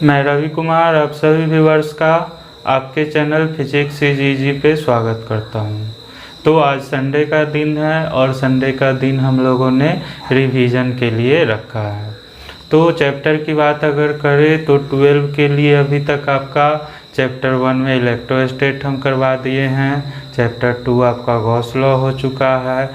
मैं रवि कुमार आप सभी व्यूअर्स का आपके चैनल फिजिक्स इज इजी पे स्वागत करता हूं। तो आज संडे का दिन है और संडे का दिन हम लोगों ने रिवीजन के लिए रखा है। तो चैप्टर की बात अगर करें तो 12 के लिए अभी तक आपका चैप्टर 1 में इलेक्ट्रोस्टैट हम करवा दिए हैं, चैप्टर 2 आपका गॉस लॉ हो चुका है,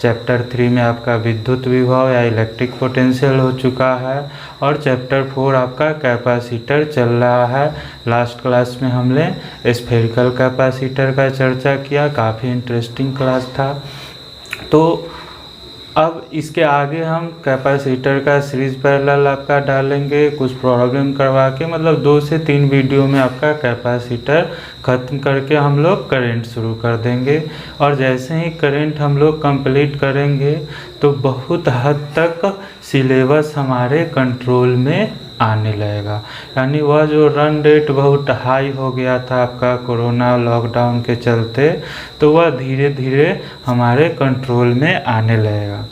चैप्टर 3 में आपका विद्युत विभव या इलेक्ट्रिक पोटेंशियल हो चुका है और चैप्टर 4 आपका कैपेसिटर चल रहा है। लास्ट क्लास में हमने स्फेरिकल कैपेसिटर का चर्चा किया, काफ़ी इंटरेस्टिंग क्लास था। तो अब इसके आगे हम कैपेसिटर का सीरीज पैरेलल आपका डालेंगे, कुछ प्रॉब्लम करवा के, मतलब 2 से 3 वीडियो में आपका कैपेसिटर ख़त्म करके हम लोग करंट शुरू कर देंगे। और जैसे ही करंट हम लोग कंप्लीट करेंगे तो बहुत हद तक सिलेबस हमारे कंट्रोल में आने लगेगा। यानी वह जो रन रेट बहुत हाई हो गया था आपका कोरोना लॉकडाउन के चलते, तो वह धीरे धीरे हमारे कंट्रोल में आने लगेगा।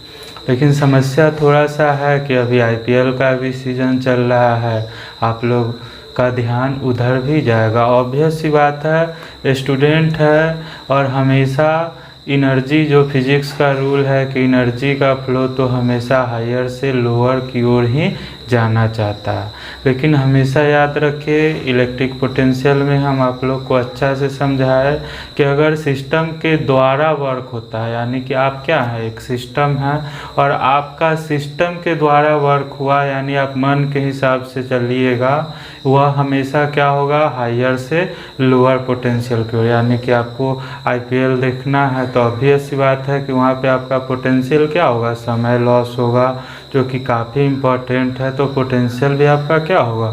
लेकिन समस्या थोड़ा सा है कि अभी आईपीएल का भी सीज़न चल रहा है, आप लोग का ध्यान उधर भी जाएगा। ऑब्वियस सी बात है, स्टूडेंट है और हमेशा एनर्जी, जो फिजिक्स का रूल है कि एनर्जी का फ्लो तो हमेशा हायर से लोअर की ओर ही जाना चाहता है। लेकिन हमेशा याद रखिए, इलेक्ट्रिक पोटेंशियल में हम आप लोग को अच्छा से समझाए कि अगर सिस्टम के द्वारा वर्क होता है, यानी कि आप क्या है, एक सिस्टम है और आपका सिस्टम के द्वारा वर्क हुआ, यानी आप मन के हिसाब से चलिएगा, वह हमेशा क्या होगा, हायर से लोअर पोटेंशियल की ओर। यानी कि आपको आईपीएल देखना है तो ऑब्वियस सी बात है कि वहाँ पे आपका पोटेंशियल क्या होगा, समय लॉस होगा, जो कि काफ़ी इम्पोर्टेंट है। तो पोटेंशियल भी आपका क्या होगा,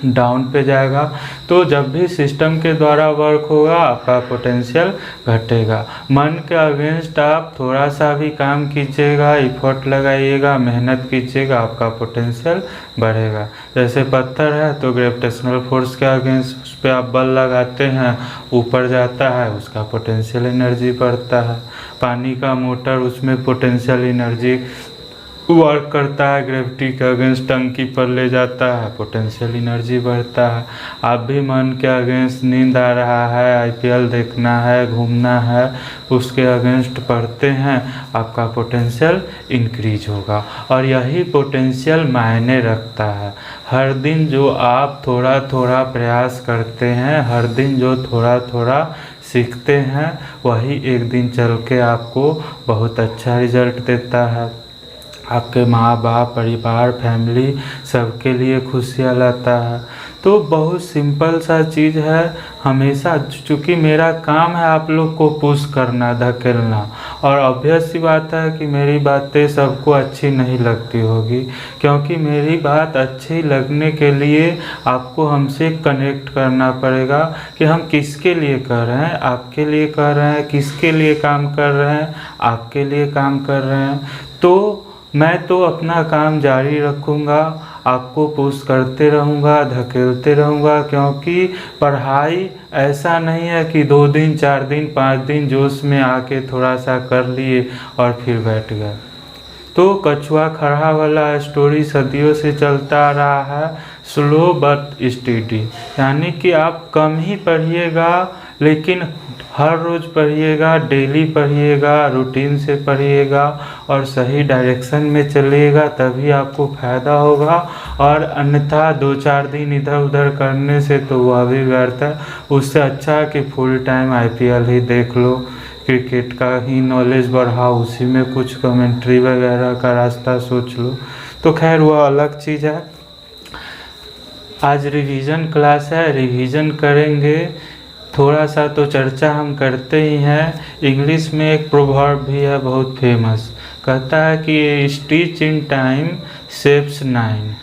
डाउन पे जाएगा। तो जब भी सिस्टम के द्वारा वर्क होगा आपका पोटेंशियल घटेगा। मन के अगेंस्ट आप थोड़ा सा भी काम कीजिएगा, एफर्ट लगाइएगा, मेहनत कीजिएगा, आपका पोटेंशियल बढ़ेगा। जैसे पत्थर है तो ग्रेविटेशनल फोर्स के अगेंस्ट उस पर आप बल लगाते हैं, ऊपर जाता है, उसका पोटेंशियल एनर्जी बढ़ता है। पानी का मोटर, उसमें पोटेंशियल एनर्जी वर्क करता है, ग्रेविटी के अगेंस्ट टंकी पर ले जाता है, पोटेंशियल एनर्जी बढ़ता है। आप भी मन के अगेंस्ट, नींद आ रहा है, आईपीएल देखना है, घूमना है, उसके अगेंस्ट पढ़ते हैं, आपका पोटेंशियल इंक्रीज होगा। और यही पोटेंशियल मायने रखता है। हर दिन जो आप थोड़ा थोड़ा प्रयास करते हैं, हर दिन जो थोड़ा थोड़ा सीखते हैं, वही एक दिन चल के आपको बहुत अच्छा रिजल्ट देता है। आपके माँ बाप, परिवार, फैमिली सबके लिए खुशियाँ लाता है। तो बहुत सिंपल सा चीज़ है। हमेशा चूँकि मेरा काम है आप लोग को पुश करना, धकेलना, और ऑब्वियस सी बात है कि मेरी बातें सबको अच्छी नहीं लगती होगी, क्योंकि मेरी बात अच्छी लगने के लिए आपको हमसे कनेक्ट करना पड़ेगा कि हम किसके लिए कर रहे हैं, आपके लिए कर रहे हैं, किसके लिए काम कर रहे हैं, आपके लिए काम कर रहे हैं। तो मैं तो अपना काम जारी रखूँगा, आपको पुश करते रहूँगा, धकेलते रहूँगा, क्योंकि पढ़ाई ऐसा नहीं है कि 2 दिन 4 दिन 5 दिन जोश में आके थोड़ा सा कर लिए और फिर बैठ गए। तो कछुआ खड़ा वाला स्टोरी सदियों से चलता आ रहा है, स्लो बट स्टेडी। यानी कि आप कम ही पढ़िएगा, लेकिन हर रोज़ पढ़िएगा, डेली पढ़िएगा, रूटीन से पढ़िएगा और सही डायरेक्शन में चलिएगा, तभी आपको फ़ायदा होगा। और अन्यथा 2-4 दिन इधर उधर करने से तो वह भी व्यर्थ है। उससे अच्छा है कि फुल टाइम आईपीएल ही देख लो, क्रिकेट का ही नॉलेज बढ़ाओ, उसी में कुछ कमेंट्री वगैरह का रास्ता सोच लो। तो खैर वह अलग चीज़ है। आज रिवीजन क्लास है, रिवीजन करेंगे। थोड़ा सा तो चर्चा हम करते ही हैं। इंग्लिश में एक प्रोवर्ब भी है बहुत फेमस, कहता है कि स्टिच इन टाइम सेव्स 9।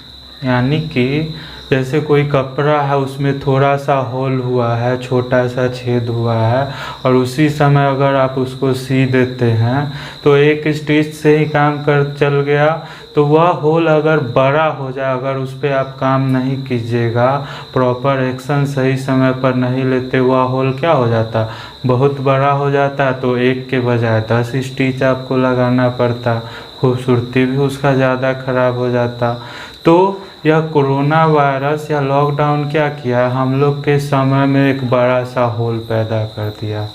यानी कि जैसे कोई कपड़ा है, उसमें थोड़ा सा होल हुआ है, छोटा सा छेद हुआ है, और उसी समय अगर आप उसको सी देते हैं तो एक स्टिच से ही काम कर चल गया। तो वह होल अगर बड़ा हो जाए, अगर उस पर आप काम नहीं कीजिएगा, प्रॉपर एक्शन सही समय पर नहीं लेते, वह होल क्या हो जाता, बहुत बड़ा हो जाता। तो एक के बजाय 10 स्टिच आपको लगाना पड़ता, खूबसूरती भी उसका ज़्यादा खराब हो जाता। तो यह कोरोना वायरस या लॉकडाउन क्या किया, हम लोग के समय में एक बड़ा सा होल पैदा कर दिया।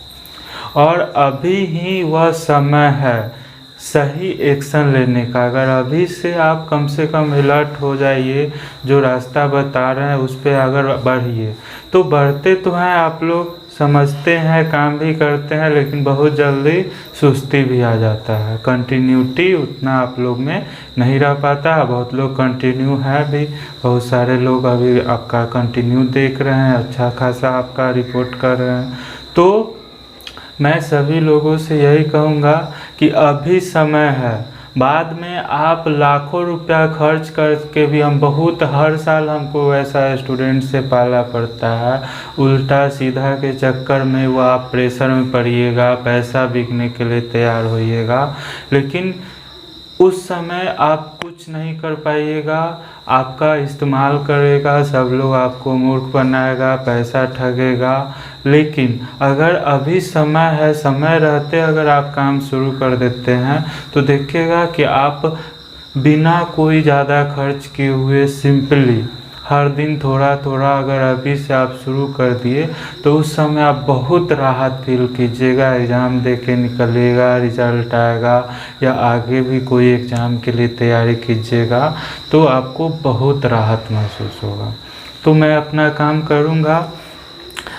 और अभी ही वह समय है सही एक्शन लेने का। अगर अभी से आप कम से कम अलर्ट हो जाइए, जो रास्ता बता रहे हैं उस पर अगर बढ़िए, तो बढ़ते तो हैं आप लोग, समझते हैं, काम भी करते हैं, लेकिन बहुत जल्दी सुस्ती भी आ जाता है। कंटिन्यूटी उतना आप लोग में नहीं रह पाता है। बहुत लोग कंटिन्यू है भी, बहुत सारे लोग अभी आपका कंटिन्यू देख रहे हैं, अच्छा खासा आपका रिपोर्ट कर रहे हैं। तो मैं सभी लोगों से यही कहूँगा कि अभी समय है। बाद में आप लाखों रुपया खर्च करके भी, हम बहुत हर साल हमको ऐसा स्टूडेंट से पाला पड़ता है, उल्टा सीधा के चक्कर में वो आप प्रेशर में पड़िएगा, पैसा बिकने के लिए तैयार होइएगा, लेकिन उस समय आप कुछ नहीं कर पाइएगा। आपका इस्तेमाल करेगा, सब लोग आपको मूर्ख बनाएगा, पैसा ठगेगा। लेकिन अगर अभी समय है, समय रहते अगर आप काम शुरू कर देते हैं, तो देखिएगा कि आप बिना कोई ज़्यादा खर्च किए हुए सिंपली हर दिन थोड़ा थोड़ा अगर अभी से आप शुरू कर दिए, तो उस समय आप बहुत राहत फील कीजिएगा। एग्ज़ाम दे के निकलिएगा, रिजल्ट आएगा, या आगे भी कोई एग्ज़ाम के लिए तैयारी कीजिएगा, तो आपको बहुत राहत महसूस होगा। तो मैं अपना काम करूँगा।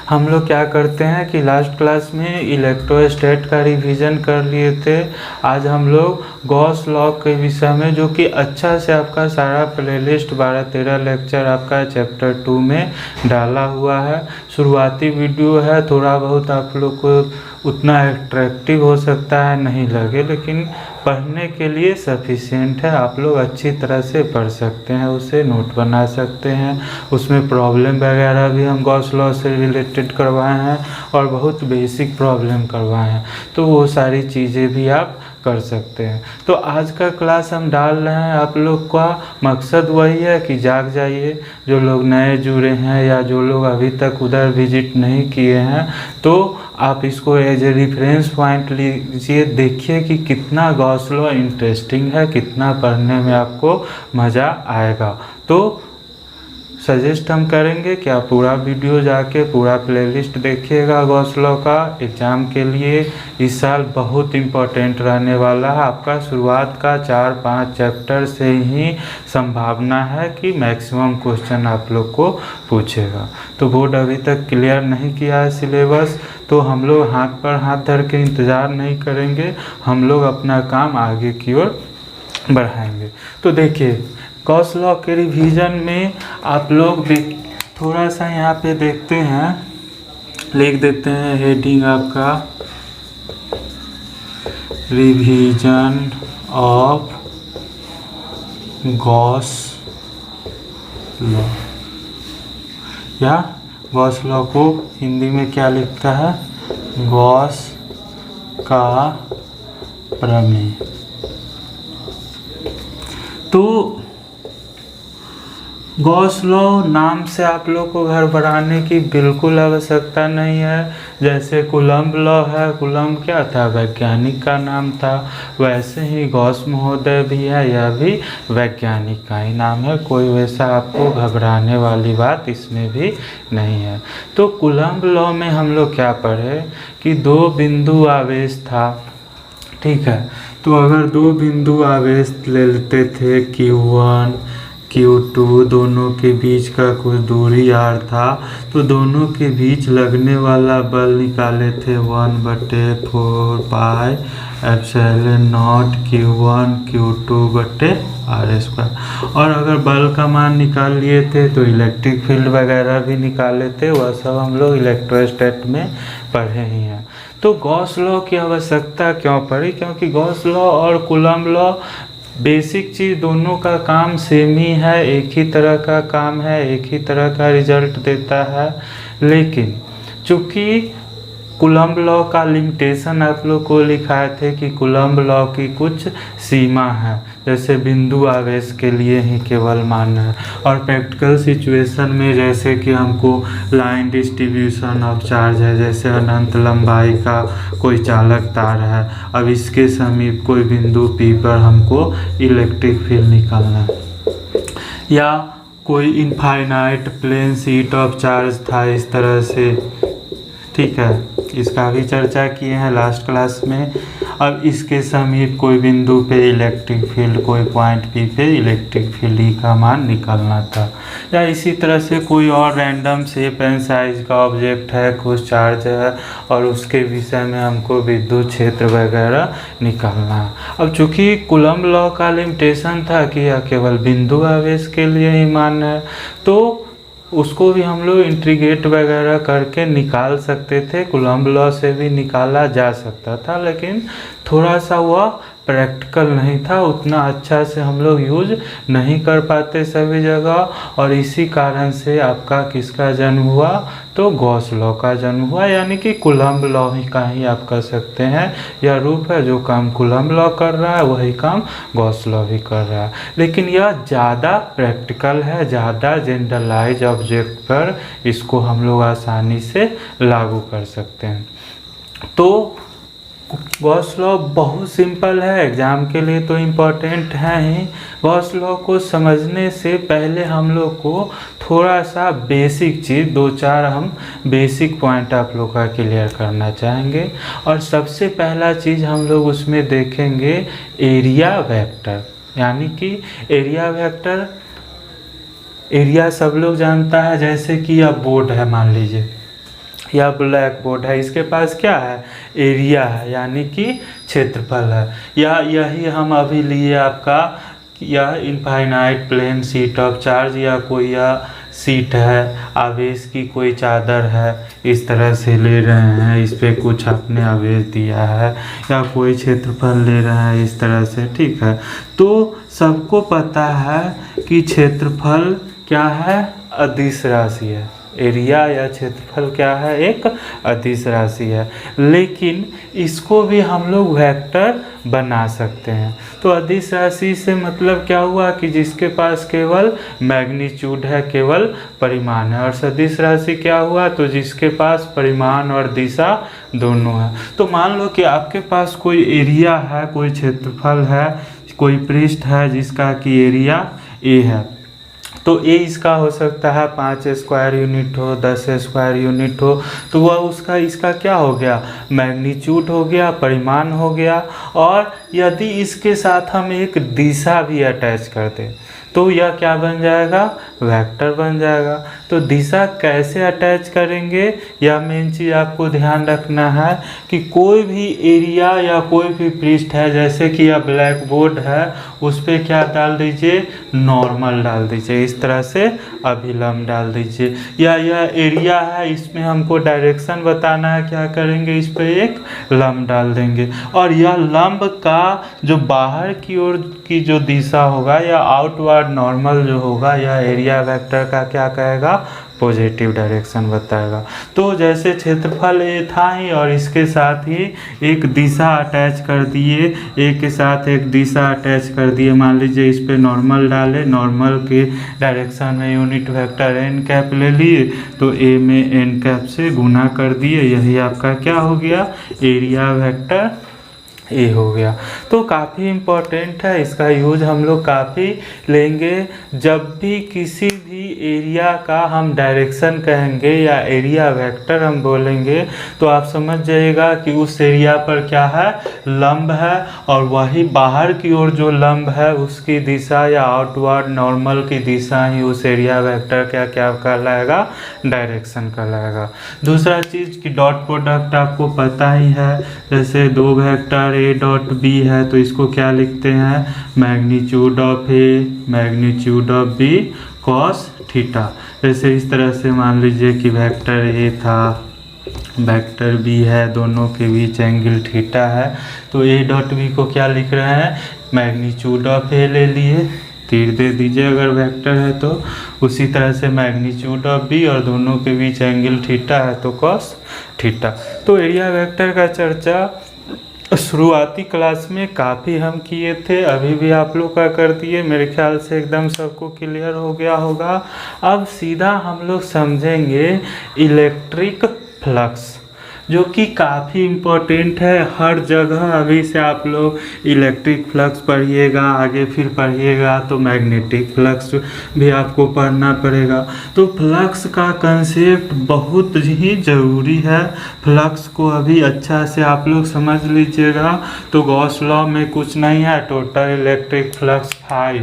हम लोग क्या करते हैं कि लास्ट क्लास में इलेक्ट्रोस्टैट का रिवीजन कर लिए थे। आज हम लोग गॉस लॉ के विषय में, जो कि अच्छा से आपका सारा प्लेलिस्ट 12-13 लेक्चर आपका चैप्टर 2 में डाला हुआ है। शुरुआती वीडियो है, थोड़ा बहुत आप लोग को उतना अट्रैक्टिव हो सकता है नहीं लगे, लेकिन पढ़ने के लिए सफिशिएंट है। आप लोग अच्छी तरह से पढ़ सकते हैं, उसे नोट बना सकते हैं। उसमें प्रॉब्लम वगैरह भी हम गॉस लॉ से रिलेटेड करवाए हैं, और बहुत बेसिक प्रॉब्लम करवाए हैं, तो वो सारी चीज़ें भी आप कर सकते हैं। तो आज का क्लास हम डाल रहे हैं, आप लोग का मकसद वही है कि जाग जाइए। जो लोग नए जुड़े हैं या जो लोग अभी तक उधर विजिट नहीं किए हैं, तो आप इसको एज ए रेफरेंस पॉइंट लीजिए, देखिए कि कितना गॉस लॉ इंटरेस्टिंग है, कितना पढ़ने में आपको मज़ा आएगा। तो सजेस्ट हम करेंगे कि आप पूरा वीडियो जाके पूरा प्लेलिस्ट देखिएगा गॉस लॉ का। एग्ज़ाम के लिए इस साल बहुत इम्पोर्टेंट रहने वाला है। आपका शुरुआत का 4-5 चैप्टर से ही संभावना है कि मैक्सिमम क्वेश्चन आप लोग को पूछेगा। तो बोर्ड अभी तक क्लियर नहीं किया है सिलेबस, तो हम लोग हाथ पर हाथ धर के इंतज़ार नहीं करेंगे, हम लोग अपना काम आगे की ओर बढ़ाएंगे। तो देखिए, गॉस लॉ के रिवीजन में आप लोग थोड़ा सा यहाँ पे देखते हैं, लिख देते हैं हेडिंग आपका रिवीजन ऑफ गॉस लॉ, या गॉस लॉ को हिंदी में क्या लिखता है, गॉस का प्रमेय। तो गॉस लॉ नाम से आप लोग को घर बढ़ाने की बिल्कुल आवश्यकता नहीं है। जैसे कूलम्ब लॉ है, कूलम्ब क्या था, वैज्ञानिक का नाम था, वैसे ही गॉस महोदय भी है, यह भी वैज्ञानिक का ही नाम है। कोई वैसा आपको घबराने वाली बात इसमें भी नहीं है। तो कूलम्ब लॉ में हम लोग क्या पढ़े कि 2 बिंदु आवेश था, ठीक है। तो अगर 2 बिंदु आवेश ले लेते थे Q1 Q2, दोनों के बीच का कुछ दूरी r था, तो दोनों के बीच लगने वाला बल निकाले थे 1/4 pi epsilon not Q1 Q2/r²। और अगर बल का मान निकाल लिए थे तो इलेक्ट्रिक फील्ड वगैरह भी निकाले थे, वह सब हम लोग इलेक्ट्रोस्टैट में पढ़े ही हैं। तो गॉस लॉ की आवश्यकता क्यों पड़ी, क्योंकि गॉस लॉ और कूलम्ब लॉ बेसिक चीज़, दोनों का काम सेम ही है, एक ही तरह का काम है, एक ही तरह का रिजल्ट देता है। लेकिन चूँकि कूलम्ब लॉ का लिमिटेशन आप लोग को लिखाए थे कि कूलम्ब लॉ की कुछ सीमा है, जैसे बिंदु आवेश के लिए ही केवल मान्य है, और प्रैक्टिकल सिचुएशन में जैसे कि हमको लाइन डिस्ट्रीब्यूशन ऑफ चार्ज है, जैसे अनंत लंबाई का कोई चालक तार है, अब इसके समीप कोई बिंदु P पर हमको इलेक्ट्रिक फील्ड निकालना है, या कोई infinite plane sheet of charge था इस तरह से, ठीक है, इसका भी चर्चा किए हैं लास्ट क्लास में। अब इसके समीप कोई बिंदु पे इलेक्ट्रिक फील्ड, कोई पॉइंट पी पे इलेक्ट्रिक फील्ड ई का मान निकालना था। या इसी तरह से कोई और रैंडम शेप एंड साइज का ऑब्जेक्ट है, कुछ चार्ज है और उसके विषय में हमको विद्युत क्षेत्र वगैरह निकालना है। अब चूंकि कूलम्ब लॉ का लिमिटेशन था कि यह केवल बिंदु आवेश के लिए ही मान्य है, तो उसको भी हम लोग इंटीग्रेट वगैरह करके निकाल सकते थे, कूलम्ब लॉ से भी निकाला जा सकता था, लेकिन थोड़ा सा वह प्रैक्टिकल नहीं था, उतना अच्छा से हम लोग यूज नहीं कर पाते सभी जगह। और इसी कारण से आपका किसका जन्म हुआ, तो गॉस लॉ का जन्म हुआ, यानी कि कूलम्ब लॉ ही का ही आप कह सकते हैं यह रूप है। जो काम कूलम्ब लॉ कर रहा है वही काम गॉस लॉ भी कर रहा है, लेकिन यह ज़्यादा प्रैक्टिकल है, ज़्यादा जनरलाइज ऑब्जेक्ट पर इसको हम लोग आसानी से लागू कर सकते हैं। तो गॉस लॉ बहुत सिंपल है, एग्ज़ाम के लिए तो इम्पोर्टेंट है ही। गॉस लॉ को समझने से पहले हम लोग को थोड़ा सा बेसिक चीज़, दो चार हम बेसिक पॉइंट आप लोग का क्लियर करना चाहेंगे। और सबसे पहला चीज़ हम लोग उसमें देखेंगे एरिया वेक्टर, यानी कि एरिया वेक्टर, एरिया सब लोग जानता है, जैसे कि यह बोर्ड है, मान लीजिए या ब्लैक बोर्ड है, इसके पास क्या है, एरिया है, यानी कि क्षेत्रफल है। या यही हम अभी लिए आपका, यह infinite plane sheet of charge, या कोई यह सीट है, आवेश की कोई चादर है, इस तरह से ले रहे हैं, इस पे कुछ आपने आवेश दिया है, या कोई क्षेत्रफल ले रहे हैं इस तरह से, ठीक है। तो सबको पता है कि क्षेत्रफल क्या है, अदिश राशि है। एरिया या क्षेत्रफल क्या है, एक अदिश राशि है, लेकिन इसको भी हम लोग वेक्टर बना सकते हैं। तो अदिश राशि से मतलब क्या हुआ कि जिसके पास केवल मैग्नीट्यूड है, केवल परिमाण है। और सदिश राशि क्या हुआ, तो जिसके पास परिमाण और दिशा दोनों है। तो मान लो कि आपके पास कोई एरिया है, कोई क्षेत्रफल है, कोई पृष्ठ है जिसका कि एरिया ए है। तो ए इसका हो सकता है 5 स्क्वायर यूनिट हो, 10 स्क्वायर यूनिट हो, तो वह उसका इसका क्या हो गया, मैग्नीट्यूड हो गया, परिमाण हो गया। और यदि इसके साथ हम एक दिशा भी अटैच कर दें तो यह क्या बन जाएगा, वेक्टर बन जाएगा। तो दिशा कैसे अटैच करेंगे, यह मेन चीज़ आपको ध्यान रखना है कि कोई भी एरिया या कोई भी पृष्ठ है, जैसे कि यह ब्लैक बोर्ड है, उस पर क्या डाल दीजिए, नॉर्मल डाल दीजिए, इस तरह से अभिलंब डाल दीजिए। या यह एरिया है, इसमें हमको डायरेक्शन बताना है, क्या करेंगे, इस पर एक लंब डाल देंगे। और यह लंब का जो बाहर की ओर की जो दिशा होगा या आउटवर्ड नॉर्मल जो होगा, यह एरिया वेक्टर का क्या कहेगा, पॉजिटिव डायरेक्शन बताएगा। तो जैसे क्षेत्रफल ए था ही और इसके साथ ही एक दिशा अटैच कर दिए, ए के साथ एक दिशा अटैच कर दिए, मान लीजिए इस पे नॉर्मल डाले, नॉर्मल के डायरेक्शन में यूनिट वेक्टर एन कैप ले लिए, तो ए में एन कैप से गुना कर दिए, यही आपका क्या हो गया, एरिया वेक्टर ए हो गया। तो काफ़ी इम्पोर्टेंट है, इसका यूज हम लोग काफ़ी लेंगे। जब भी किसी भी एरिया का हम डायरेक्शन कहेंगे या एरिया वेक्टर हम बोलेंगे, तो आप समझ जाइएगा कि उस एरिया पर क्या है, लंब है, और वही बाहर की ओर जो लंब है उसकी दिशा या आउटवर्ड नॉर्मल की दिशा ही उस एरिया वेक्टर का क्या कहलाएगा, डायरेक्शन कहलाएगा। दूसरा चीज़ कि डॉट प्रोडक्ट आपको पता ही है, जैसे दो वेक्टर ए डॉट बी है तो इसको क्या लिखते हैं, magnitude of A magnitude of B cos theta. जैसे इस तरह से मान लीजिए कि वेक्टर ए था, वेक्टर बी है, दोनों के बीच एंगल थीटा है, तो ए डॉट बी को क्या लिख रहे हैं, मैग्नीट्यूड ऑफ ए ले लिए, तीर दे दीजिए अगर वेक्टर है तो। उसी तरह से मैग्नीट्यूड ऑफ बी और दोनों के बीच एंगल थीटा है तो कॉस थीटा। तो एरिया वेक्टर का चर्चा शुरुआती क्लास में काफ़ी हम किए थे, अभी भी आप लोग का कर दिए, मेरे ख्याल से एकदम सबको क्लियर हो गया होगा। अब सीधा हम लोग समझेंगे इलेक्ट्रिक फ्लक्स। जो कि काफ़ी इम्पोर्टेंट है हर जगह। अभी से आप लोग इलेक्ट्रिक फ्लक्स पढ़िएगा, आगे फिर पढ़िएगा तो मैग्नेटिक फ्लक्स भी आपको पढ़ना पड़ेगा। तो फ्लक्स का कंसेप्ट बहुत ही ज़रूरी है। फ्लक्स को अभी अच्छा से आप लोग समझ लीजिएगा। तो गॉस लॉ में कुछ नहीं है, टोटल इलेक्ट्रिक फ्लक्स फाई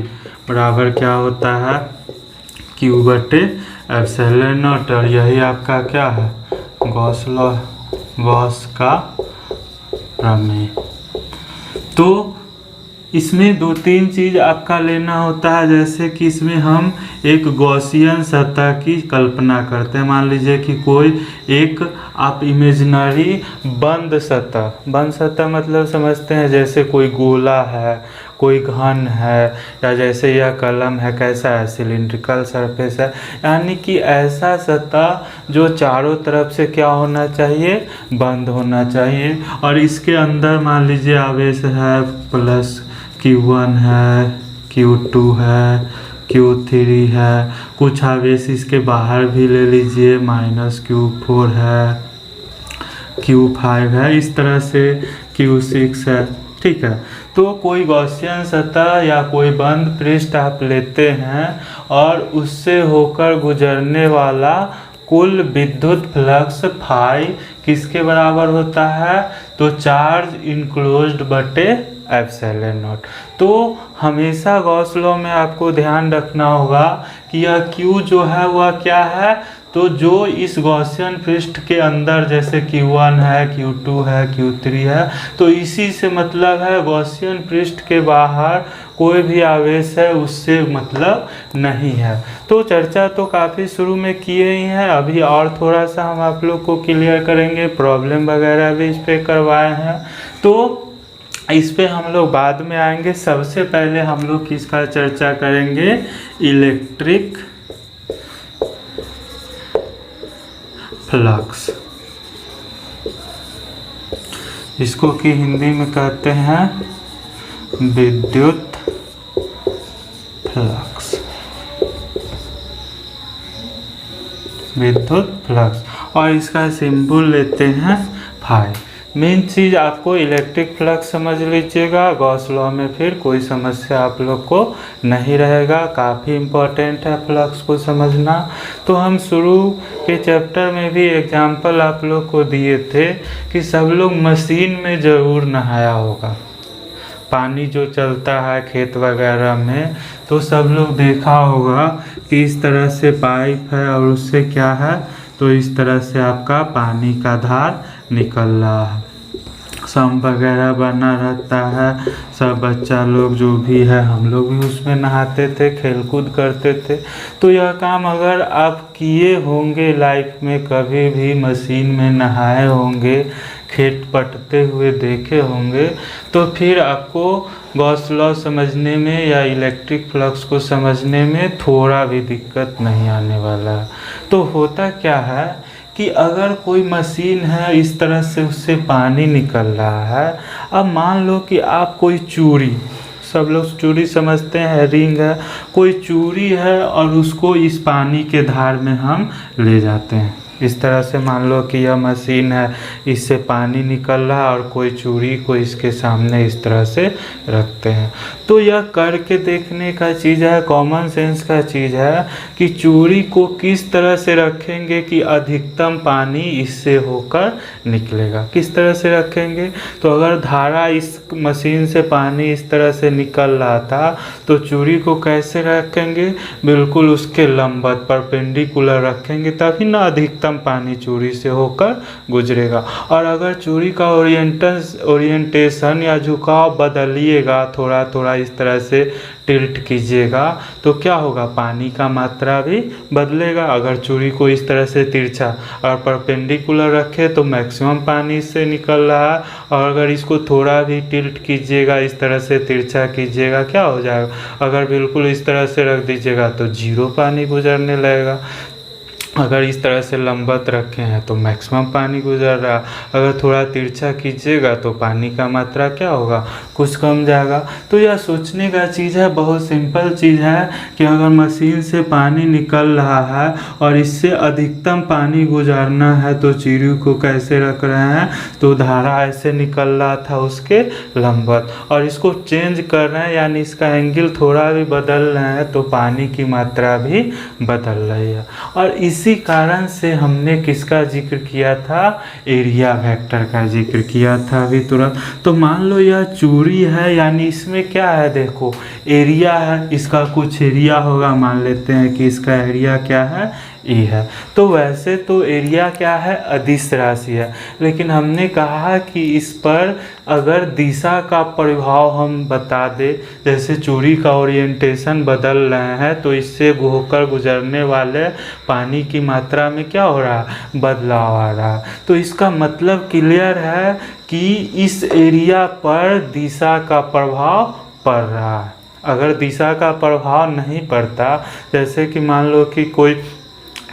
बराबर क्या होता है, क्यू बटे एप्सिलॉन नॉट। और यही आपका क्या है, गॉस लॉ, गॉस का प्रमेय। तो इसमें दो तीन चीज़ आपका लेना होता है, जैसे कि इसमें हम एक गॉसियन सतह की कल्पना करते हैं। मान लीजिए कि कोई एक आप इमेजिनरी बंद सतह मतलब समझते हैं, जैसे कोई गोला है, कोई घन है, या जैसे यह कलम है कैसा है, सिलिंड्रिकल सरफेस है। यानी कि ऐसा सतह जो चारों तरफ से क्या होना चाहिए, बंद होना चाहिए। और इसके अंदर मान लीजिए आवेश है प्लस Q1 है, Q2 है, Q3 है, कुछ आवेश इसके बाहर भी ले लीजिए, माइनस Q4 है, Q5 है, इस तरह से Q6 है। ठीक है, तो कोई गॉसियन सतह या कोई बंद पृष्ठ आप लेते हैं और उससे होकर गुजरने वाला कुल विद्युत फ्लक्स फाई किसके बराबर होता है, तो चार्ज इनक्लोज्ड बटे एप्सिलॉन नॉट। तो हमेशा गॉस लॉ में आपको ध्यान रखना होगा कि यह Q जो है वह क्या है, तो जो इस गॉसियन पृष्ठ के अंदर जैसे Q1 है, Q2 है, Q3 है, तो इसी से मतलब है गॉसियन पृष्ठ के बाहर कोई भी आवेश है उससे मतलब नहीं है। तो चर्चा तो काफ़ी शुरू में किए ही हैं, अभी और थोड़ा सा हम आप लोग को क्लियर करेंगे, प्रॉब्लम वगैरह भी इस पर करवाए हैं, तो इस पे हम लोग बाद में आएंगे। सबसे पहले हम लोग किसका चर्चा करेंगे, इलेक्ट्रिक फ्लक्स, इसको कि हिंदी में कहते हैं विद्युत फ्लक्स, विद्युत फ्लक्स, और इसका सिंबल लेते हैं फाई। मेन चीज़ आपको इलेक्ट्रिक फ्लक्स समझ लीजिएगा, गॉस लॉ में फिर कोई समस्या आप लोग को नहीं रहेगा। काफ़ी इम्पोर्टेंट है फ्लक्स को समझना। तो हम शुरू के चैप्टर में भी एग्जाम्पल आप लोग को दिए थे कि सब लोग मशीन में ज़रूर नहाया होगा, पानी जो चलता है खेत वगैरह में, तो सब लोग देखा होगा कि इस तरह से पाइप है और उससे क्या है, तो इस तरह से आपका पानी का धार निकल रहा है, सम्प वगैरह बना रहता है। सब बच्चा लोग जो भी है, हम लोग भी उसमें नहाते थे, खेलकूद करते थे। तो यह काम अगर आप किए होंगे लाइफ में, कभी भी मशीन में नहाए होंगे, खेत पटते हुए देखे होंगे, तो फिर आपको गॉस लॉ समझने में या इलेक्ट्रिक फ्लक्स को समझने में थोड़ा भी दिक्कत नहीं आने वाला है। तो होता क्या है कि अगर कोई मशीन है, इस तरह से उससे पानी निकल रहा है। अब मान लो कि आप कोई चूड़ी, सब लोग चूड़ी समझते हैं, रिंग है, कोई चूड़ी है और उसको इस पानी के धार में हम ले जाते हैं। इस तरह से मान लो कि यह मशीन है, इससे पानी निकल रहा है और कोई चूड़ी को इसके सामने इस तरह से रखते हैं। तो यह करके देखने का चीज़ है, कॉमन सेंस का चीज़ है कि चूड़ी को किस तरह से रखेंगे कि अधिकतम पानी इससे होकर निकलेगा। किस तरह से रखेंगे, तो अगर धारा इस मशीन से पानी इस तरह से निकल रहा था, तो चूड़ी को कैसे रखेंगे, बिल्कुल उसके लंबवत परपेंडिकुलर रखेंगे, तभी ना अधिकतम पानी चूड़ी से होकर गुजरेगा। और अगर चूड़ी का ओरिएंटेशन या झुकाव बदलिएगा, थोड़ा थोड़ा इस तरह से टिल्ट कीजिएगा, तो क्या होगा, पानी का मात्रा भी बदलेगा। अगर चूड़ी को इस तरह से तिरछा और परपेंडिकुलर रखे तो मैक्सिमम पानी इससे निकल रहा है, और अगर इसको थोड़ा भी टिल्ट कीजिएगा, इस तरह से तिरछा कीजिएगा, क्या हो जाएगा, अगर बिल्कुल इस तरह से रख दीजिएगा तो जीरो पानी गुजरने लगेगा। अगर इस तरह से लंबवत रखे हैं तो मैक्सिमम पानी गुजर रहा, अगर थोड़ा तिरछा खींचेगा तो पानी का मात्रा क्या होगा, कुछ कम जाएगा। तो यह सोचने का चीज़ है, बहुत सिंपल चीज़ है कि अगर मशीन से पानी निकल रहा है और इससे अधिकतम पानी गुजारना है तो चिड़ियों को कैसे रख रहे हैं, तो धारा ऐसे निकल रहा था उसके लंबवत, और इसको चेंज कर रहे हैं यानी इसका एंगल थोड़ा भी बदल रहे हैं तो पानी की मात्रा भी बदल रही है। और इसी कारण से हमने किसका जिक्र किया था, एरिया वेक्टर का जिक्र किया था अभी तुरंत। तो मान लो यह चूड़ी है, यानी इसमें क्या है, देखो एरिया है, इसका कुछ एरिया होगा, मान लेते हैं कि इसका एरिया क्या है, ए है। तो वैसे तो एरिया क्या है, अदिश राशि है, लेकिन हमने कहा कि इस पर अगर दिशा का प्रभाव हम बता दें, जैसे चूड़ी का ओरिएंटेशन बदल रहे हैं तो इससे होकर गुजरने वाले पानी की मात्रा में क्या हो रहा है, बदलाव आ रहा है। तो इसका मतलब क्लियर है कि इस एरिया पर दिशा का प्रभाव पड़ रहा है। अगर दिशा का प्रभाव नहीं पड़ता, जैसे कि मान लो कि कोई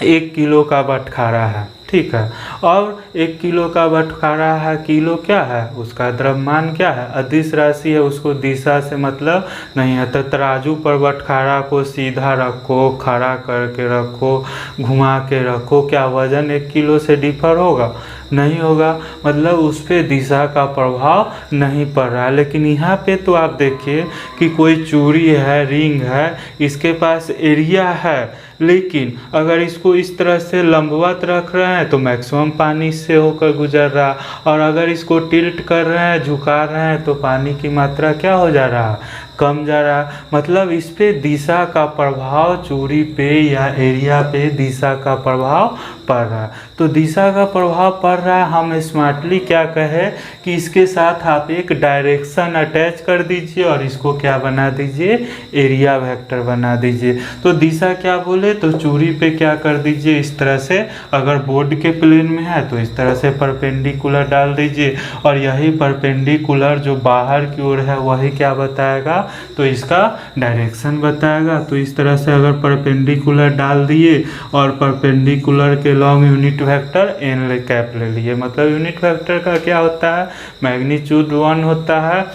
1 किलो का बटखारा है, ठीक है, और 1 किलो का बटखारा है, किलो क्या है, उसका द्रव्यमान क्या है, अदिश राशि है, उसको दिशा से मतलब नहीं है। तो तराजू पर बटखारा को सीधा रखो, खड़ा करके रखो, घुमा के रखो, क्या वजन 1 किलो से डिफर होगा, नहीं होगा, मतलब उस पर दिशा का प्रभाव नहीं पड़ रहा है। लेकिन यहाँ पे तो आप देखिए कि कोई चूड़ी है, रिंग है, इसके पास एरिया है, लेकिन अगर इसको इस तरह से लंबवत रख रहे हैं तो मैक्सिमम पानी इससे होकर गुजर रहा, और अगर इसको टिल्ट कर रहे हैं, झुका रहे हैं, तो पानी की मात्रा क्या हो जा रहा, कम जा रहा। मतलब इस पे दिशा का प्रभाव, चूड़ी पे या एरिया पे दिशा का प्रभाव पड़ रहा है। तो दिशा का प्रभाव पड़ रहा है, हम स्मार्टली क्या कहें कि इसके साथ आप एक डायरेक्शन अटैच कर दीजिए और इसको क्या बना दीजिए, एरिया वेक्टर बना दीजिए। तो दिशा क्या बोले, तो चूड़ी पे क्या कर दीजिए, इस तरह से, अगर बोर्ड के प्लेन में है तो इस तरह से परपेंडिकुलर डाल दीजिए, और यही परपेंडिकुलर जो बाहर की ओर है वही क्या बताएगा, तो इसका डायरेक्शन बताएगा। तो इस तरह से अगर परपेंडिकुलर डाल दिए और परपेंडिकुलर के long unit vector N cap ले लिए, मतलब यूनिट वेक्टर का क्या होता है, मैग्नीट्यूड 1 होता है,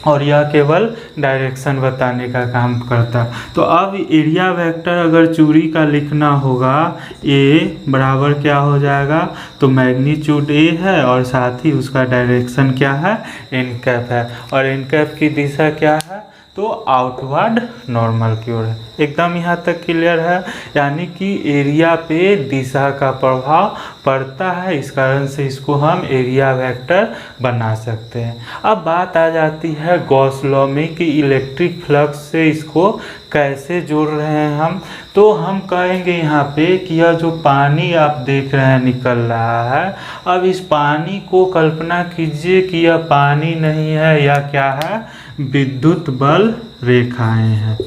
और यह केवल डायरेक्शन बताने का काम करता है। तो अब एरिया वेक्टर अगर चूड़ी का लिखना होगा, ए बराबर क्या हो जाएगा, तो मैग्नीट्यूड ए है और साथ ही उसका डायरेक्शन क्या है, एन कैप है, और एन कैप की दिशा क्या है, तो आउटवर्ड नॉर्मल की ओर है। एकदम यहाँ तक क्लियर है, यानी कि एरिया पे दिशा का प्रभाव पड़ता है, इस कारण से इसको हम एरिया वेक्टर बना सकते हैं। अब बात आ जाती है गॉस लॉ में कि इलेक्ट्रिक फ्लक्स से इसको कैसे जोड़ रहे हैं हम। तो हम कहेंगे यहाँ पे कि यह जो पानी आप देख रहे हैं निकल रहा है, अब इस पानी को कल्पना कीजिए कि यह पानी नहीं है, या क्या है, विद्युत बल रेखाएं हैं,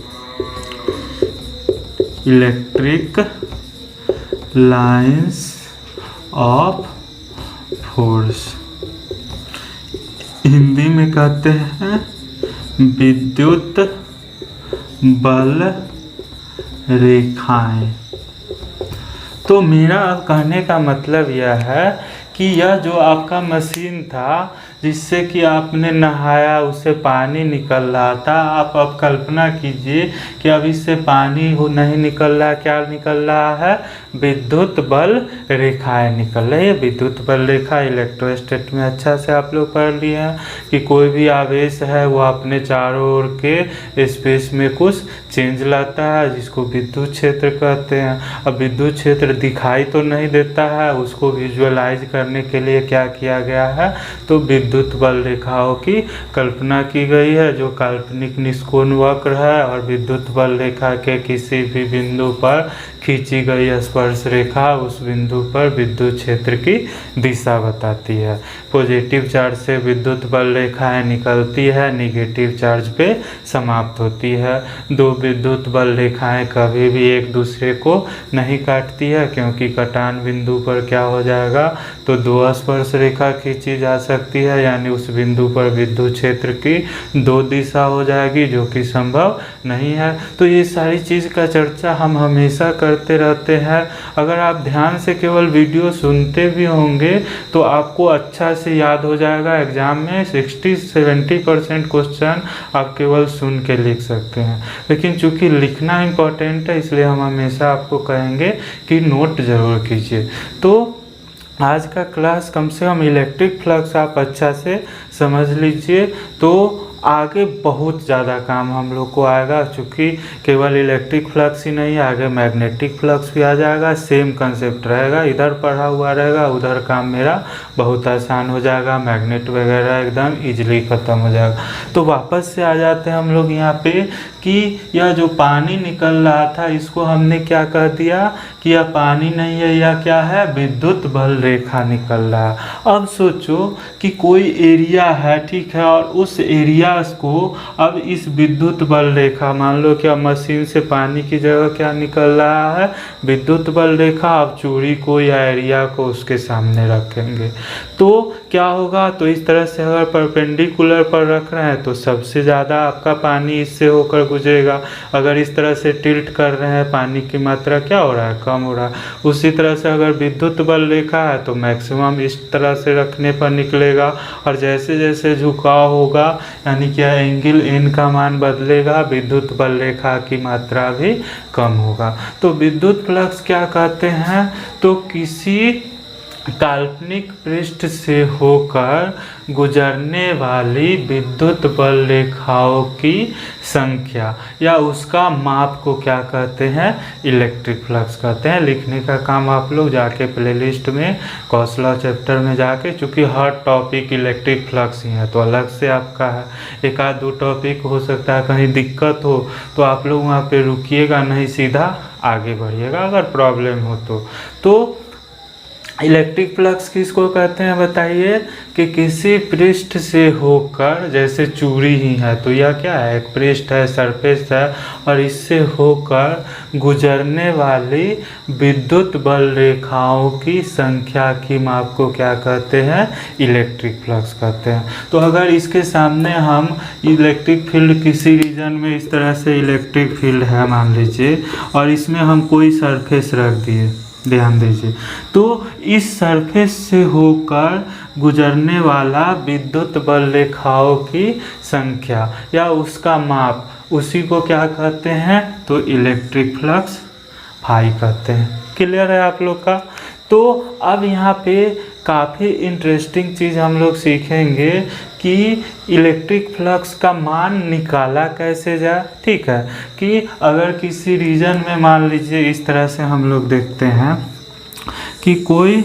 electric lines of force, Hindi में कहते हैं विद्युत बल रेखाएं। तो मेरा कहने का मतलब यह है कि यह जो आपका मशीन था जिससे कि आपने नहाया, उससे पानी निकल रहा था, आप अब कल्पना कीजिए कि अब इससे पानी नहीं निकल रहा, क्या निकल रहा है, विद्युत बल रेखाएं निकल रही है। विद्युत बल रेखा इलेक्ट्रोस्टैटिक में अच्छा से आप लोग पढ़ लिए हैं कि कोई भी आवेश है वो अपने चारों ओर के स्पेस में कुछ चेंज लाता है, जिसको विद्युत क्षेत्र कहते हैं। अब विद्युत क्षेत्र दिखाई तो नहीं देता है, उसको विजुअलाइज करने के लिए क्या किया गया है, तो विद्युत बल रेखाओं की कल्पना की गई है, जो काल्पनिक निष्कोण वक्र है, और विद्युत बल रेखा के किसी भी बिंदु पर खींची गई स्पर्श रेखा उस बिंदु पर विद्युत क्षेत्र की दिशा बताती है। पॉजिटिव चार्ज से विद्युत बल रेखाएं निकलती है, निगेटिव चार्ज पे समाप्त होती है। दो विद्युत बल रेखाएं कभी भी एक दूसरे को नहीं काटती है, क्योंकि कटान बिंदु पर क्या हो जाएगा, तो दो स्पर्श रेखा खींची जा सकती है, है, यानी उस बिंदु पर विद्युत क्षेत्र की दो दिशा हो जाएगी, जो कि संभव नहीं है। तो ये सारी चीज़ का चर्चा हम हमेशा करते रहते हैं। अगर आप ध्यान से केवल वीडियो सुनते भी होंगे तो आपको अच्छा से याद हो जाएगा। एग्जाम में 60-70% क्वेश्चन आप केवल सुन के लिख सकते हैं, लेकिन चूंकि लिखना इम्पोर्टेंट है इसलिए हम हमेशा आपको कहेंगे कि नोट ज़रूर कीजिए। तो आज का क्लास कम से कम इलेक्ट्रिक फ्लक्स आप अच्छा से समझ लीजिए, तो आगे बहुत ज़्यादा काम हम लोग को आएगा। चूँकि केवल इलेक्ट्रिक फ्लक्स ही नहीं, आगे मैग्नेटिक फ्लक्स भी आ जाएगा। सेम कंसेप्ट रहेगा, इधर पढ़ा हुआ रहेगा, उधर काम मेरा बहुत आसान हो जाएगा। मैग्नेट वगैरह एकदम इजीली ख़त्म हो जाएगा। तो वापस से आ जाते हैं हम लोग यहाँ पे कि यह जो पानी निकल रहा था इसको हमने क्या कह दिया कि यह पानी नहीं है, यह क्या है, विद्युत बल रेखा निकल रहा है। अब सोचो कि कोई एरिया है, ठीक है, और उस एरिया को अब इस विद्युत बल रेखा, मान लो क्या मशीन से पानी की जगह क्या निकल रहा है, विद्युत बल रेखा। अब चूड़ी को या एरिया को उसके सामने रखेंगे तो क्या होगा, तो इस तरह से अगर परपेंडिकुलर पर रख रहे हैं तो सबसे ज़्यादा आपका पानी इससे होकर गुजरेगा। अगर इस तरह से टिल्ट कर रहे हैं पानी की मात्रा क्या हो रहा है, कम हो रहा है। उसी तरह से अगर विद्युत बल रेखा है तो मैक्सिमम इस तरह से रखने पर निकलेगा, और जैसे जैसे झुकाव होगा यानी क्या एंगल एन का मान बदलेगा, विद्युत बल रेखा की मात्रा भी कम होगा। तो विद्युत फ्लक्स क्या कहते हैं, तो किसी काल्पनिक पृष्ठ से होकर गुजरने वाली विद्युत बल रेखाओं की संख्या या उसका माप को क्या कहते हैं, इलेक्ट्रिक फ्लक्स कहते हैं। लिखने का काम आप लोग जाके प्लेलिस्ट में कौशला चैप्टर में जाके, चूँकि हर टॉपिक इलेक्ट्रिक फ्लक्स ही है तो अलग से आपका है। एक आध दो टॉपिक हो सकता है कहीं दिक्कत हो तो आप लोग वहाँ पे रुकिएगा, नहीं सीधा आगे बढ़िएगा अगर प्रॉब्लम हो तो इलेक्ट्रिक फ्लक्स किसको कहते हैं बताइए, कि किसी पृष्ठ से होकर, जैसे चूड़ी ही है तो यह क्या है, एक पृष्ठ है, सरफेस है, और इससे होकर गुजरने वाली विद्युत बल रेखाओं की संख्या की माप को क्या कहते हैं, इलेक्ट्रिक फ्लक्स कहते हैं। तो अगर इसके सामने हम इलेक्ट्रिक फील्ड किसी रीजन में इस तरह से इलेक्ट्रिक फील्ड है मान लीजिए, और इसमें हम कोई सरफेस रख दिए, ध्यान दीजिए, तो इस सरफेस से होकर गुजरने वाला विद्युत बल रेखाओं की संख्या या उसका माप, उसी को क्या कहते हैं, तो इलेक्ट्रिक फ्लक्स फाई कहते हैं। क्लियर है आप लोग का। तो अब यहाँ पे काफ़ी इंटरेस्टिंग चीज़ हम लोग सीखेंगे कि इलेक्ट्रिक फ्लक्स का मान निकाला कैसे जाए। ठीक है, कि अगर किसी रीजन में मान लीजिए इस तरह से हम लोग देखते हैं कि कोई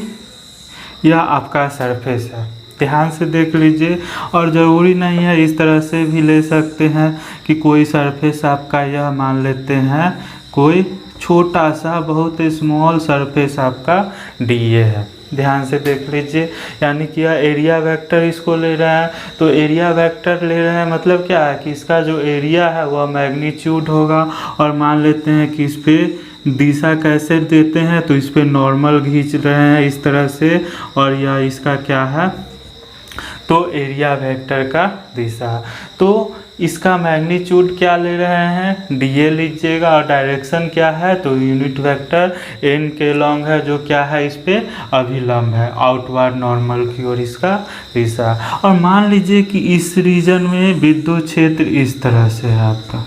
यह आपका सरफेस है, ध्यान से देख लीजिए, और ज़रूरी नहीं है, इस तरह से भी ले सकते हैं कि कोई सरफेस आपका यह मान लेते हैं कोई छोटा सा बहुत स्मॉल सरफेस आपका डीए है। ध्यान से देख लीजिए, यानी कि यह एरिया वेक्टर इसको ले रहे हैं, तो एरिया वेक्टर ले रहे हैं मतलब क्या है कि इसका जो एरिया है वह मैग्नीट्यूड होगा, और मान लेते हैं कि इस पे दिशा कैसे देते हैं, तो इस पे नॉर्मल खींच रहे हैं इस तरह से, और यह इसका क्या है, तो एरिया वेक्टर का दिशा। तो इसका मैग्नीट्यूड क्या ले रहे हैं, डीए लीजिएगा, और डायरेक्शन क्या है, तो यूनिट वेक्टर एन के लॉन्ग है, जो क्या है इस पे अभिलंब है, आउटवर्ड नॉर्मल की ओर इसका दिशा। और मान लीजिए कि इस रीजन में विद्युत क्षेत्र इस तरह से है आपका,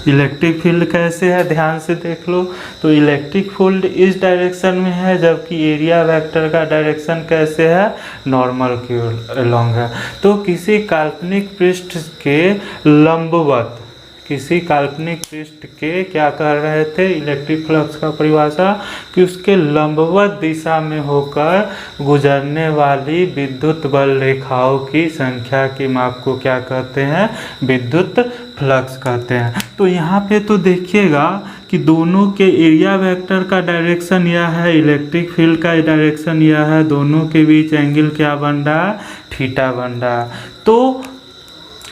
इलेक्ट्रिक फील्ड कैसे है, ध्यान से देख लो, तो इलेक्ट्रिक फील्ड इस डायरेक्शन में है, जबकि एरिया वेक्टर का डायरेक्शन कैसे है, नॉर्मल की ओर लॉन्ग है। तो किसी काल्पनिक पृष्ठ के लंबवत, किसी काल्पनिक पृष्ठ के क्या कर रहे थे, इलेक्ट्रिक फ्लक्स का परिभाषा कि उसके लंबवत दिशा में होकर गुजरने वाली विद्युत बल रेखाओं की संख्या की माप को क्या कहते हैं, विद्युत फ्लक्स कहते हैं। तो यहाँ पे तो देखिएगा कि दोनों के एरिया वेक्टर का डायरेक्शन यह है, इलेक्ट्रिक फील्ड का डायरेक्शन यह है, दोनों के बीच एंगल क्या बन रहा है, थीटा बन रहा है। तो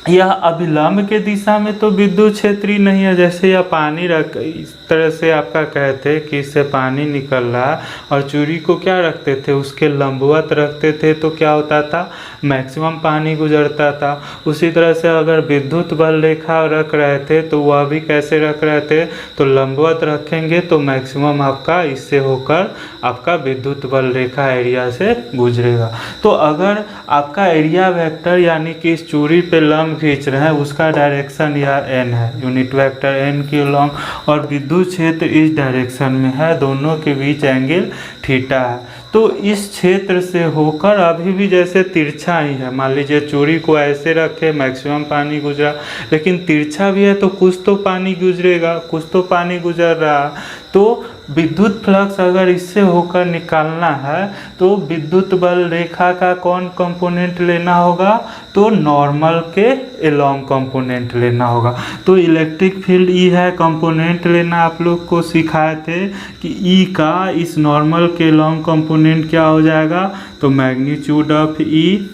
यह अभिलंब के दिशा में तो विद्युत क्षेत्र ही नहीं है। जैसे यह पानी रख, इस तरह से आपका कहते कि इससे पानी निकल रहा है और चूड़ी को क्या रखते थे, उसके लंबवत रखते थे, तो क्या होता था, मैक्सिमम पानी गुजरता था। उसी तरह से अगर विद्युत बल रेखा रख रहे थे तो वह भी कैसे रख रहे थे, तो लंबवत रखेंगे तो मैक्सिमम आपका इससे होकर आपका विद्युत बल रेखा एरिया से गुजरेगा। तो अगर आपका एरिया वेक्टर यानी कि इस चूड़ी पे लंब खींच रहे हैं, उसका डायरेक्शन यह एन है, यूनिट वेक्टर एन के लॉन्ग, और विद्युत क्षेत्र इस डायरेक्शन में है, दोनों के बीच एंगल थीटा है। तो इस क्षेत्र से होकर अभी भी जैसे तिरछा ही है, मान लीजिए चूड़ी को ऐसे रखे, मैक्सिमम पानी गुजरा, लेकिन तिरछा भी है तो कुछ तो पानी गुजरेगा, कुछ तो पानी गुजर रहा है। तो विद्युत फ्लक्स अगर इससे होकर निकालना है तो विद्युत बल रेखा का कौन कंपोनेंट लेना होगा, तो नॉर्मल के एलोंग कंपोनेंट लेना होगा। तो इलेक्ट्रिक फील्ड ई है, कंपोनेंट लेना आप लोग को सिखाए थे कि ई का इस नॉर्मल के एलोंग कंपोनेंट क्या हो जाएगा, तो मैग्नीट्यूड ऑफ ई,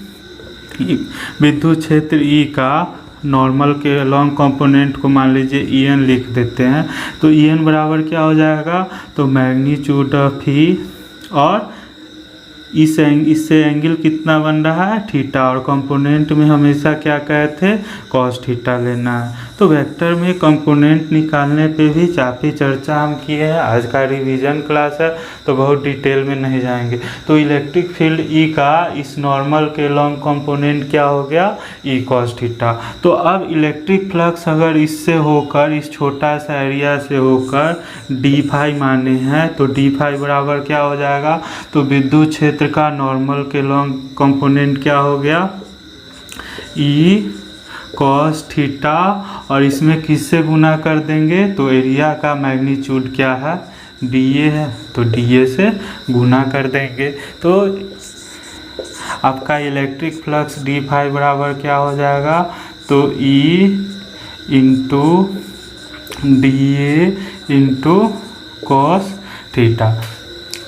विद्युत क्षेत्र ई का नॉर्मल के लॉन्ग कंपोनेंट को मान लीजिए ई एन लिख देते हैं। तो ई एन बराबर क्या हो जाएगा, तो मैग्नीट्यूड ऑफ ई, और इससे एंगल कितना बन रहा है, थीटा, और कंपोनेंट में हमेशा क्या कहे थे, कॉस थीटा लेना है। तो वेक्टर में कंपोनेंट निकालने पे भी काफ़ी चर्चा हम किए हैं, आज का रिवीजन क्लास है तो बहुत डिटेल में नहीं जाएंगे। तो इलेक्ट्रिक फील्ड ई का इस नॉर्मल के लॉन्ग कंपोनेंट क्या हो गया, ई कॉस थीटा। तो अब इलेक्ट्रिक फ्लक्स अगर इससे होकर, इस छोटा सा एरिया से होकर डी फाई माने हैं, तो डी फाई बराबर क्या हो जाएगा, तो विद्युत क्षेत्र का नॉर्मल के लॉन्ग कंपोनेंट क्या हो गया, ई कॉस थीटा, और इसमें किससे गुना कर देंगे, तो एरिया का मैग्नीट्यूड क्या है, डी ए है, तो डी ए से गुना कर देंगे। तो आपका इलेक्ट्रिक फ्लक्स डी फाई बराबर क्या हो जाएगा, तो E into D A into cos theta.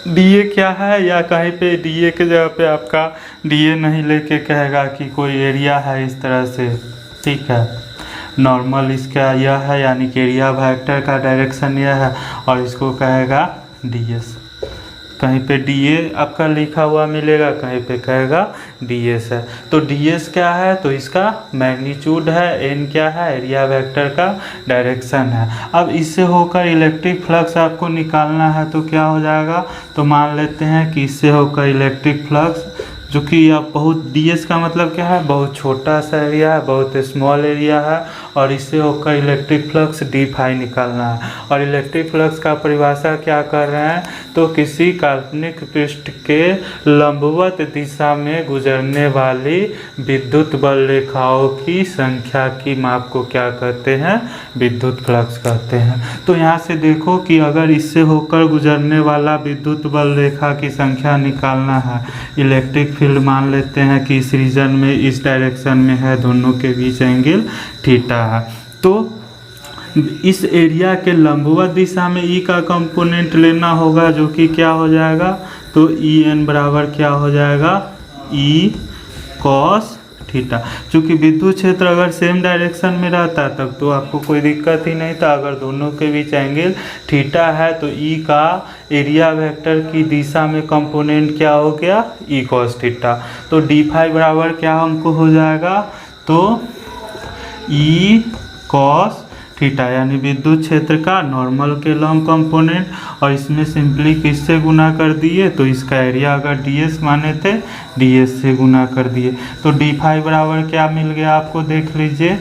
D A क्या है, या कहीं पे डी ए के जगह पे आपका डी ए नहीं लेके कहेगा कि कोई एरिया है इस तरह से, ठीक है, नॉर्मल इसका यह है, यानी कि एरिया वेक्टर का डायरेक्शन यह है, और इसको कहेगा डी एस। कहीं पे डी ए आपका लिखा हुआ मिलेगा, कहीं पे कहेगा डी एस है। तो डी एस क्या है, तो इसका मैग्नीट्यूड है, एन क्या है, एरिया वेक्टर का डायरेक्शन है। अब इससे होकर इलेक्ट्रिक फ्लक्स आपको निकालना है तो क्या हो जाएगा, तो मान लेते हैं कि इससे होकर इलेक्ट्रिक फ्लक्स, जो कि अब बहुत डी एस का मतलब क्या है, बहुत छोटा सा एरिया है, बहुत स्मॉल एरिया है, और इससे होकर इलेक्ट्रिक फ्लक्स डी फाई निकालना है। और इलेक्ट्रिक फ्लक्स का परिभाषा क्या कर रहे हैं, तो किसी काल्पनिक पृष्ठ के लंबवत दिशा में गुजरने वाली विद्युत बल रेखाओं की संख्या की माप को क्या कहते हैं, विद्युत फ्लक्स कहते हैं। तो यहाँ से देखो कि अगर इससे होकर गुजरने वाला विद्युत बल रेखा की संख्या निकालना है, इलेक्ट्रिक फील्ड मान लेते हैं कि इस रीजन में, इस डायरेक्शन में है, दोनों के बीच एंगल थीटा है। तो इस एरिया के लंबवत दिशा में ई का कंपोनेंट लेना होगा, जो कि क्या हो जाएगा, तो ई एन बराबर क्या हो जाएगा, ई कॉस थीटा। चूँकि विद्युत क्षेत्र अगर सेम डायरेक्शन में रहता तब तो आपको कोई दिक्कत ही नहीं था, अगर दोनों के बीच एंगल थीटा है तो ई का एरिया वेक्टर की दिशा में कंपोनेंट क्या हो गया, ई कॉस थीटा। तो डी फाई बराबर क्या हमको हो जाएगा, तो ई कॉस थीटा, यानी विद्युत क्षेत्र का नॉर्मल के लॉन्ग कंपोनेंट, और इसमें सिंपली किससे गुना कर दिए, तो इसका एरिया अगर डी एस माने थे, डी एस से गुना कर दिए। तो डी फाई बराबर क्या मिल गया आपको, देख लीजिए,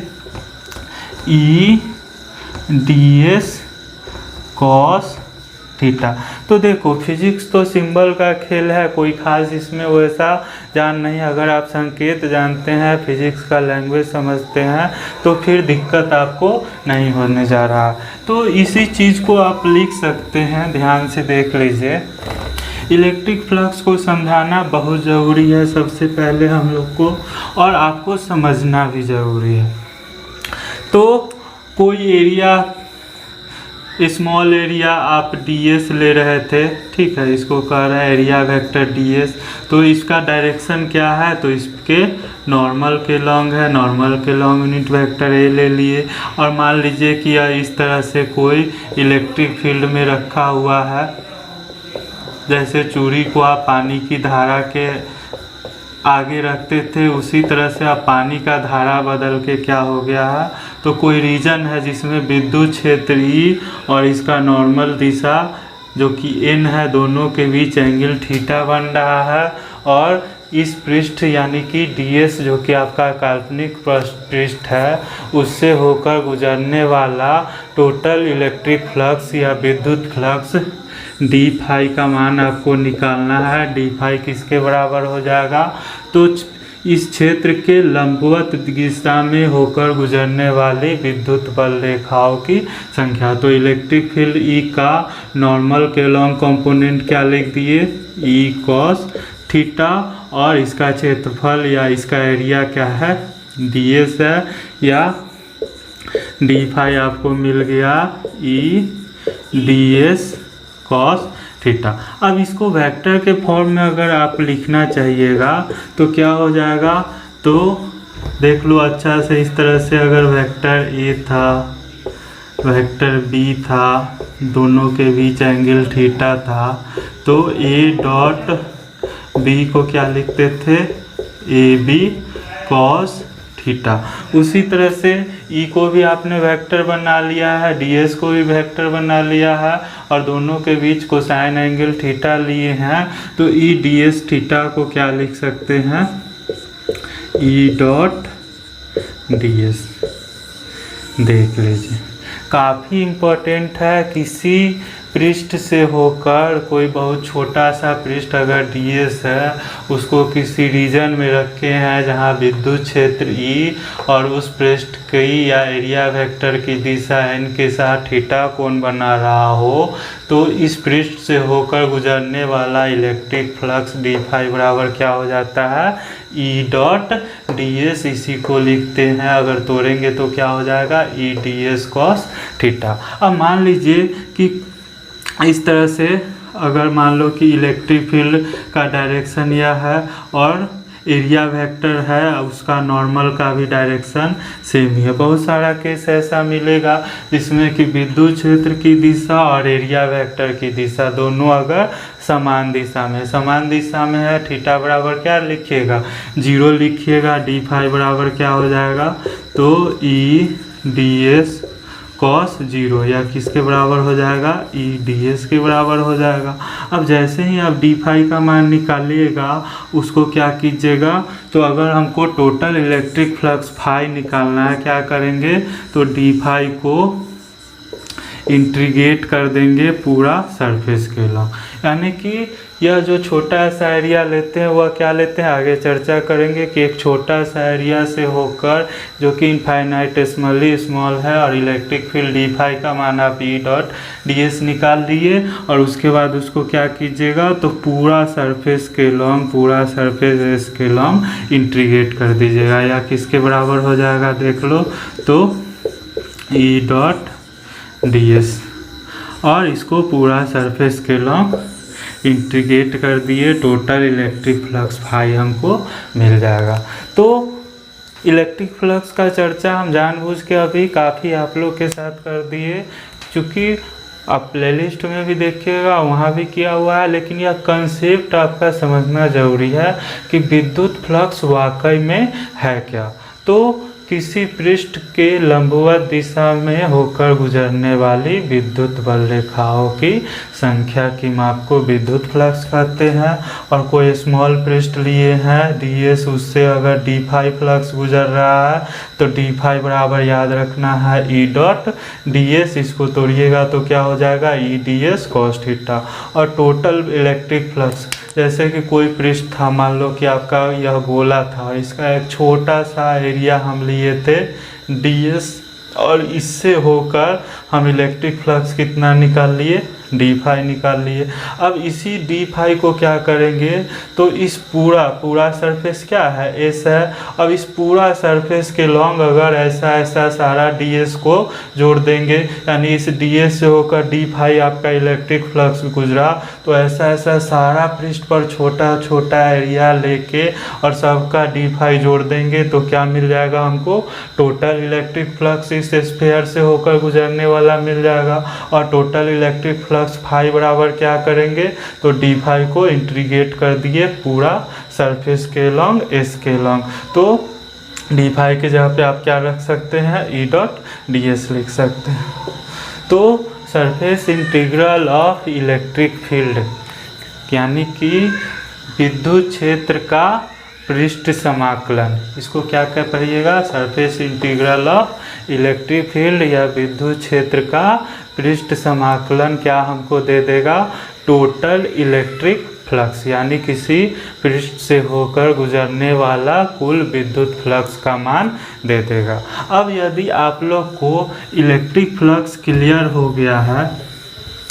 E D S cos theta. तो देखो फिजिक्स तो सिंबल का खेल है, कोई खास इसमें वैसा जान नहीं, अगर आप संकेत जानते हैं, फिजिक्स का लैंग्वेज समझते हैं, तो फिर दिक्कत आपको नहीं होने जा रहा। तो इसी चीज़ को आप लिख सकते हैं, ध्यान से देख लीजिए। इलेक्ट्रिक फ्लक्स को समझाना बहुत ज़रूरी है सबसे पहले हम लोग को, और आपको समझना भी ज़रूरी है। तो कोई एरिया स्मॉल एरिया आप ds ले रहे थे, ठीक है, इसको कह रहे हैं एरिया वेक्टर ds। तो इसका डायरेक्शन क्या है, तो इसके नॉर्मल के लॉन्ग है, नॉर्मल के लॉन्ग यूनिट वेक्टर a ले लिए। और मान लीजिए कि यह इस तरह से कोई इलेक्ट्रिक फील्ड में रखा हुआ है, जैसे चूड़ी को आप पानी की धारा के आगे रखते थे, उसी तरह से अब पानी का धारा बदल के क्या हो गया है, तो कोई रीजन है जिसमें विद्युत क्षेत्र E और इसका नॉर्मल दिशा जो कि n है, दोनों के बीच एंगल थीटा बन रहा है। और इस पृष्ठ यानी कि ds जो कि आपका काल्पनिक पृष्ठ है, उससे होकर गुजरने वाला टोटल इलेक्ट्रिक फ्लक्स या विद्युत फ्लक्स डी फाई का मान आपको निकालना है। डी फाई किसके बराबर हो जाएगा, तो इस क्षेत्र के लंबवत दिशा में होकर गुजरने वाली विद्युत बल रेखाओं की संख्या। तो इलेक्ट्रिक फील्ड ई का नॉर्मल के लॉन्ग कंपोनेंट क्या लिख दिए, ई कॉस थीटा, और इसका क्षेत्रफल या इसका एरिया क्या है, ds है, या डी फाई आपको मिल गया ई ds कॉस थीटा। अब इसको वेक्टर के फॉर्म में अगर आप लिखना चाहिएगा तो क्या हो जाएगा, तो देख लो अच्छा से, इस तरह से अगर वेक्टर a था, वेक्टर b था, दोनों के बीच एंगल थीटा था, तो a डॉट b को क्या लिखते थे, ab कॉस थीटा। उसी तरह से E को भी आपने वेक्टर बना लिया है, ds को भी वेक्टर बना लिया है, और दोनों के बीच कोसाइन एंगल थीटा लिए हैं, तो E ds थीटा को क्या लिख सकते हैं, E डॉट ds। देख लीजिए, काफ़ी इम्पोर्टेंट है। किसी पृष्ठ से होकर कोई बहुत छोटा सा पृष्ठ अगर ds है, उसको किसी रीजन में रखे हैं जहां विद्युत क्षेत्र E और उस पृष्ठ की या एरिया वेक्टर की दिशा n के साथ थीटा कोण बना रहा हो, तो इस पृष्ठ से होकर गुजरने वाला इलेक्ट्रिक फ्लक्स डी फाई बराबर क्या हो जाता है, E डॉट ds। इसी को लिखते हैं, अगर तोड़ेंगे तो क्या हो जाएगा, E ds कॉस थीटा। अब मान लीजिए कि इस तरह से अगर मान लो कि इलेक्ट्रिक फील्ड का डायरेक्शन यह है और एरिया वेक्टर है, उसका नॉर्मल का भी डायरेक्शन सेम ही है। बहुत सारा केस ऐसा मिलेगा जिसमें कि विद्युत क्षेत्र की दिशा और एरिया वेक्टर की दिशा दोनों अगर समान दिशा में है, थीटा बराबर क्या लिखिएगा, 0 लिखिएगा, डी फाई बराबर क्या हो जाएगा, तो ई ds कॉस 0, या किसके बराबर हो जाएगा, ई ds के बराबर हो जाएगा। अब जैसे ही आप डी फाई का मान निकालिएगा, उसको क्या कीजिएगा, तो अगर हमको टोटल इलेक्ट्रिक फ्लक्स फाई निकालना है, क्या करेंगे, तो डी फाई को इंटीग्रेट कर देंगे पूरा सरफेस के लॉन्ग, यानी कि यह जो छोटा सा एरिया लेते हैं वह क्या लेते हैं, आगे चर्चा करेंगे कि एक छोटा सा एरिया से होकर जो कि इनफाइनाइटेसिमली स्मॉल है, और इलेक्ट्रिक फील्ड डी फाई का मान आप ई डॉट ds निकाल दिए, और उसके बाद उसको क्या कीजिएगा, तो पूरा सरफेस के लॉन्ग इंटीग्रेट कर दीजिएगा, या किसके बराबर हो जाएगा, देख लो, तो ई डॉट ds, और इसको पूरा सरफेस के लॉन्ग इंटीग्रेट कर दिए, टोटल इलेक्ट्रिक फ्लक्स फाई हमको मिल जाएगा। तो इलेक्ट्रिक फ्लक्स का चर्चा हम जानबूझ के अभी काफ़ी आप लोग के साथ कर दिए, क्योंकि आप प्लेलिस्ट में भी देखिएगा, वहाँ भी किया हुआ है, लेकिन यह कंसेप्ट आपका समझना ज़रूरी है कि विद्युत फ्लक्स वाकई में है क्या। तो किसी पृष्ठ के लंबवत दिशा में होकर गुजरने वाली विद्युत बल रेखाओं की संख्या की माप को विद्युत फ्लक्स कहते हैं। और कोई स्मॉल पृष्ठ लिए हैं ds, उससे अगर डी फाई फ्लक्स गुजर रहा है तो डी फाई बराबर याद रखना है ई डॉट ds। इसको तोड़िएगा तो क्या हो जाएगा, ई ds कॉस थीटा। और टोटल इलेक्ट्रिक फ्लक्स, जैसे कि कोई पृष्ठ था, मान लो कि आपका यह गोला था, इसका एक छोटा सा एरिया हम लिए थे ds, और इससे होकर हम इलेक्ट्रिक फ्लक्स कितना निकाल लिए, डी फाई निकाल लिए। अब इसी डी फाई को क्या करेंगे, तो इस पूरा सरफेस क्या है, एस है। अब इस पूरा सरफेस के लॉन्ग अगर ऐसा सारा डी एस को जोड़ देंगे, यानी इस डी एस से होकर डी फाई आपका इलेक्ट्रिक फ्लक्स गुजरा, तो ऐसा सारा पृष्ठ पर छोटा एरिया लेके और सबका डी फाई जोड़ देंगे, तो क्या मिल जाएगा हमको, टोटल इलेक्ट्रिक फ्लक्स इस स्फीयर से होकर गुजरने वाला मिल जाएगा। और टोटल इलेक्ट्रिक फ्लक्स फाई बराबर क्या करेंगे, तो डी फाई को इंटीग्रेट कर दिए पूरा सरफेस के लॉन्ग एस के लॉन्ग, तो डी फाई के जगह पे आप क्या रख सकते हैं, ई डॉट डी एस लिख सकते हैं। तो surface integral of electric field यानी कि विद्युत क्षेत्र का पृष्ठ समाकलन, इसको क्या कह पढ़िएगा, surface integral of electric field या विद्युत क्षेत्र का पृष्ठ समाकलन क्या हमको दे देगा, टोटल इलेक्ट्रिक फ्लक्स, यानी किसी पृष्ठ से होकर गुजरने वाला कुल विद्युत फ्लक्स का मान दे देगा। अब यदि आप लोग को इलेक्ट्रिक फ्लक्स क्लियर हो गया है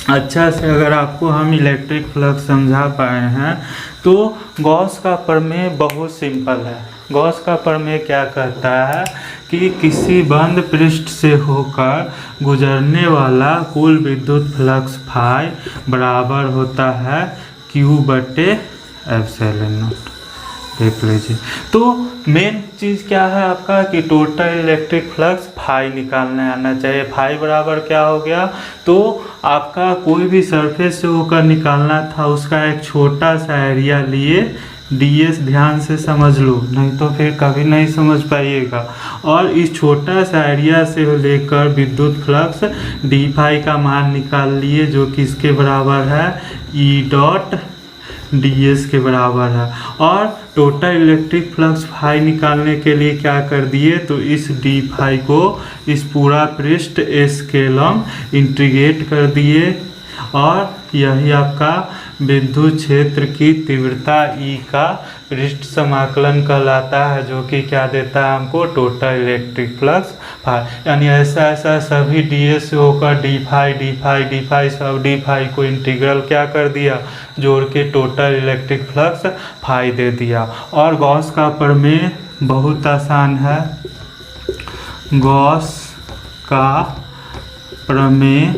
अच्छा से, अगर आपको हम इलेक्ट्रिक फ्लक्स समझा पाए हैं, तो गॉस का प्रमेय बहुत सिंपल है। गॉस का प्रमेय क्या कहता है कि किसी बंद पृष्ठ से होकर गुजरने वाला कुल विद्युत फ्लक्स फाई बराबर होता है क्यू बटे एप्सिलॉन नॉट। देख लीजिए, तो मेन चीज़ क्या है आपका कि टोटल इलेक्ट्रिक फ्लक्स फाई निकालने आना चाहिए। फाई बराबर क्या हो गया, तो आपका कोई भी सरफेस से होकर निकालना था, उसका एक छोटा सा एरिया लिए ds ध्यान से समझ लो, नहीं तो फिर कभी नहीं समझ पाइएगा। और इस छोटा सा एरिया से लेकर विद्युत फ्लक्स डी फाई का मान निकाल लिए, जो कि इसके बराबर है ई डॉट ds के बराबर है। और टोटल इलेक्ट्रिक फ्लक्स फाई निकालने के लिए क्या कर दिए, तो इस डी फाई को इस पूरा पृष्ठ एस के लॉन्ग इंटीग्रेट कर दिए, और यही आपका विद्युत क्षेत्र की तीव्रता ई का पृष्ठ समाकलन कहलाता है, जो कि क्या देता है हमको, टोटल इलेक्ट्रिक फ्लक्स फाई। यानी ऐसा सभी डी एस से होकर डी फाई सब डी फाई को इंटीग्रल क्या कर दिया, जोड़ के टोटल इलेक्ट्रिक फ्लक्स फाई दे दिया। और गॉस का प्रमेय बहुत आसान है। गॉस का प्रमेय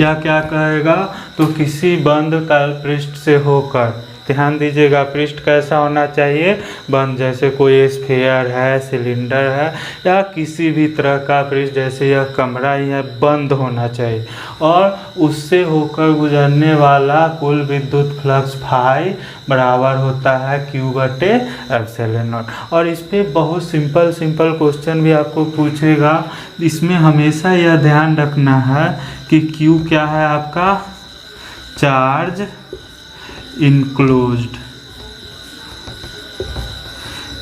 या क्या कहेगा, तो किसी बंद तल पृष्ठ से होकर, ध्यान दीजिएगा पृष्ठ कैसा होना चाहिए, बंद, जैसे कोई स्फीयर है, सिलेंडर है, या किसी भी तरह का पृष्ठ, जैसे यह कमरा ही है, बंद होना चाहिए। और उससे होकर गुजरने वाला कुल विद्युत फ्लक्स फाई बराबर होता है क्यू बटे एप्सिलॉन नॉट। और इस पर बहुत सिंपल क्वेश्चन भी आपको पूछेगा। इसमें हमेशा यह ध्यान रखना है कि क्यू क्या है आपका, चार्ज इनक्लोज्ड।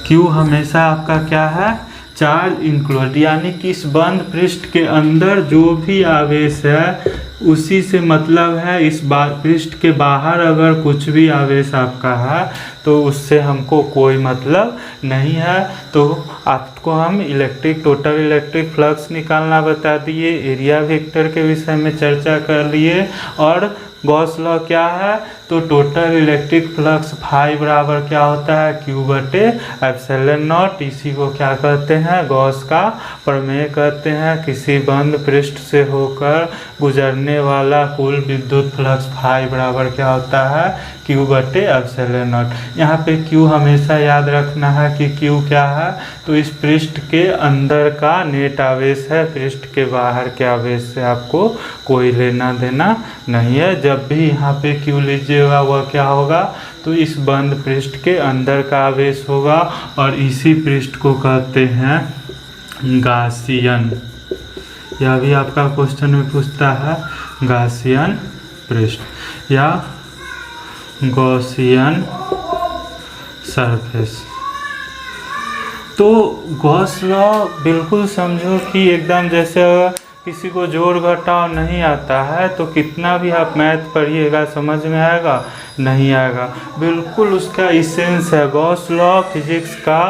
क्यू हमेशा आपका क्या है, चार्ज इनक्लोज्ड, यानी कि इस बंद पृष्ठ के अंदर जो भी आवेश है उसी से मतलब है। इस पृष्ठ के बाहर अगर कुछ भी आवेश आपका है तो उससे हमको कोई मतलब नहीं है। तो आपको हम टोटल इलेक्ट्रिक फ्लक्स निकालना बता दिए, एरिया वेक्टर के विषय में चर्चा कर लिए, और गॉस लॉ क्या है, तो टोटल इलेक्ट्रिक फ्लक्स फाई बराबर क्या होता है, क्यू बटे एप्सिलॉन नॉट। इसी को क्या कहते हैं, गॉस का प्रमेय कहते हैं। किसी बंद पृष्ठ से होकर गुजरने वाला कुल विद्युत फ्लक्स फाई बराबर क्या होता है, क्यू बटे एप्सिलॉन नॉट। यहाँ पे क्यू हमेशा याद रखना है कि क्यू क्या है, तो इस पृष्ठ के अंदर का नेट आवेश है, पृष्ठ के बाहर के आवेश से आपको कोई लेना देना नहीं है। जब भी यहाँ पे क्यू लीजिएगा वह क्या होगा, तो इस बंद पृष्ठ के अंदर का आवेश होगा, और इसी पृष्ठ को कहते हैं गासियन। यह भी आपका क्वेश्चन में पूछता है, गासियन पृष्ठ या गॉसियन सरफेस। तो गॉस लॉ बिल्कुल समझो कि एकदम जैसे किसी को जोड़ घटाव नहीं आता है तो कितना भी आप मैथ पढ़िएगा समझ में आएगा, नहीं आएगा। बिल्कुल उसका इसेंस है। गॉस लॉ फिजिक्स का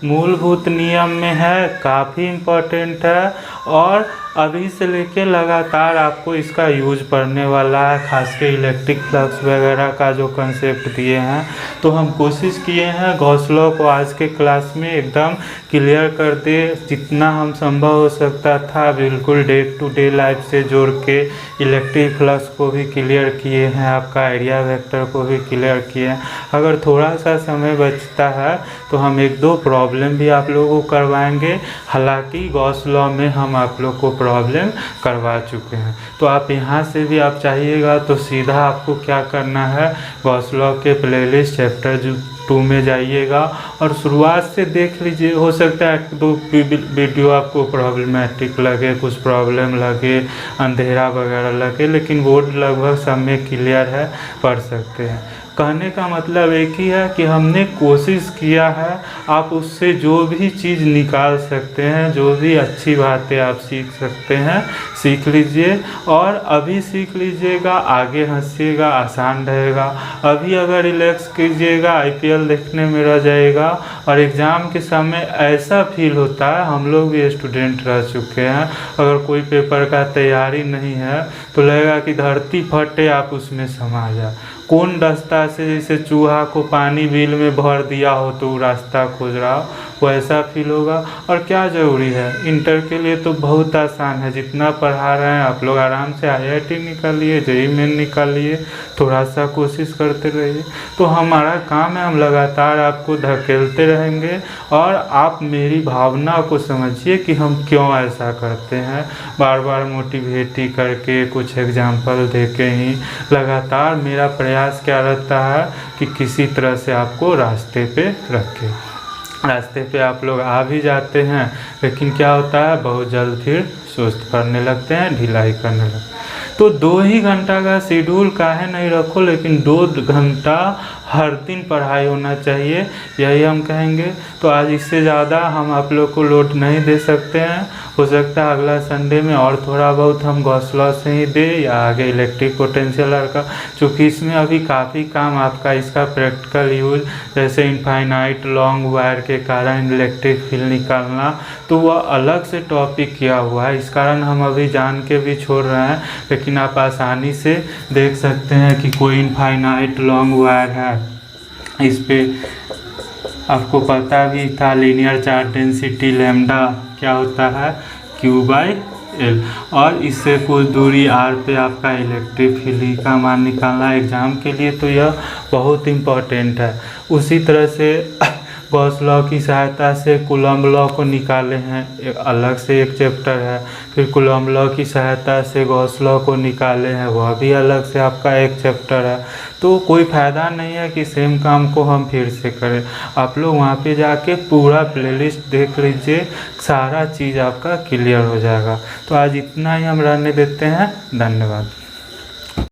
मूलभूत नियम में है, काफ़ी इम्पोर्टेंट है। और अभी से लेके लगातार आपको इसका यूज पड़ने वाला है, खास के इलेक्ट्रिक फ्लक्स वगैरह का जो कंसेप्ट दिए हैं। तो हम कोशिश किए हैं गॉस लॉ को आज के क्लास में एकदम क्लियर कर दे, जितना हम संभव हो सकता था बिल्कुल डे टू डे लाइफ से जोड़ के इलेक्ट्रिक फ्लक्स को भी क्लियर किए हैं, आपका एरिया वेक्टर को भी क्लियर किए हैं। अगर थोड़ा सा समय बचता है तो हम एक दो प्रॉब्लम भी आप लोगों को करवाएंगे, हालांकि गॉस लॉ में हम आप लोग को प्रॉब्लम करवा चुके हैं। तो आप यहाँ से भी आप चाहिएगा तो सीधा आपको क्या करना है, गॉस लॉ के प्लेलिस्ट चैप्टर 2 में जाइएगा और शुरुआत से देख लीजिए। हो सकता है 2 वीडियो आपको प्रॉब्लमेटिक लगे, कुछ प्रॉब्लम लगे, अंधेरा वगैरह लगे, लेकिन वो लगभग सब में क्लियर है, पढ़ सकते हैं। कहने का मतलब एक ही है कि हमने कोशिश किया है, आप उससे जो भी चीज़ निकाल सकते हैं, जो भी अच्छी बातें आप सीख सकते हैं सीख लीजिए। और अभी सीख लीजिएगा, आगे हंसिएगा, आसान रहेगा। अभी अगर रिलैक्स कीजिएगा, IPL देखने में रह जाएगा और एग्ज़ाम के समय ऐसा फील होता है, हम लोग भी स्टूडेंट रह चुके हैं, अगर कोई पेपर का तैयारी नहीं है तो लगेगा कि धरती फटे, आप उसमें समा जाए। कौन रास्ता से, जैसे चूहा को पानी बिल में भर दिया हो तो रास्ता खोज रहा हो, वो ऐसा फील होगा। और क्या ज़रूरी है, इंटर के लिए तो बहुत आसान है, जितना पढ़ा रहे हैं आप लोग आराम से IIT निकालिए, JEE मेन निकालिए, थोड़ा सा कोशिश करते रहिए। तो हमारा काम है, हम लगातार आपको धकेलते रहेंगे और आप मेरी भावना को समझिए कि हम क्यों ऐसा करते हैं, बार बार मोटिवेट ही करके, कुछ एग्जाम्पल दे के ही। लगातार मेरा प्रयास क्या रहता है कि किसी तरह से आपको रास्ते पे रखें। रास्ते पे आप लोग आ भी जाते हैं, लेकिन क्या होता है, बहुत जल्द फिर सुस्त करने लगते हैं, ढिलाई करने लगते हैं। तो 2 ही घंटा का शेड्यूल काहे नहीं रखो, लेकिन 2 घंटा हर दिन पढ़ाई होना चाहिए, यही हम कहेंगे। तो आज इससे ज़्यादा हम आप लोग को लोड नहीं दे सकते हैं। हो सकता है अगला संडे में और थोड़ा बहुत हम गॉस लॉ से ही दे, या आगे इलेक्ट्रिक पोटेंशियल का, क्योंकि इसमें अभी काफ़ी काम आपका इसका प्रैक्टिकल यूज, जैसे इनफाइनाइट लॉन्ग वायर के कारण इलेक्ट्रिक फील्ड निकालना, तो वह अलग से टॉपिक किया हुआ है, इस कारण हम अभी जान के भी छोड़ रहे हैं। लेकिन आप आसानी से देख सकते हैं कि कोई इनफाइनाइट लॉन्ग वायर है, इस पे आपको पता भी था लीनियर चार्ज डेंसिटी लैम्डा क्या होता है, Q/L, और इससे कुछ दूरी r पे आपका इलेक्ट्रिक फील्ड का मान निकालना एग्जाम के लिए, तो यह बहुत इम्पोर्टेंट है। उसी तरह से गॉस लॉ की सहायता से कूलम्ब लॉ को निकाले हैं, एक अलग से एक चैप्टर है। फिर कूलम्ब लॉ की सहायता से गॉस लॉ को निकाले हैं, वह भी अलग से आपका एक चैप्टर है। तो कोई फ़ायदा नहीं है कि सेम काम को हम फिर से करें। आप लोग वहाँ पे जाके पूरा प्लेलिस्ट देख लीजिए, सारा चीज़ आपका क्लियर हो जाएगा। तो आज इतना ही हम रहने देते हैं, धन्यवाद।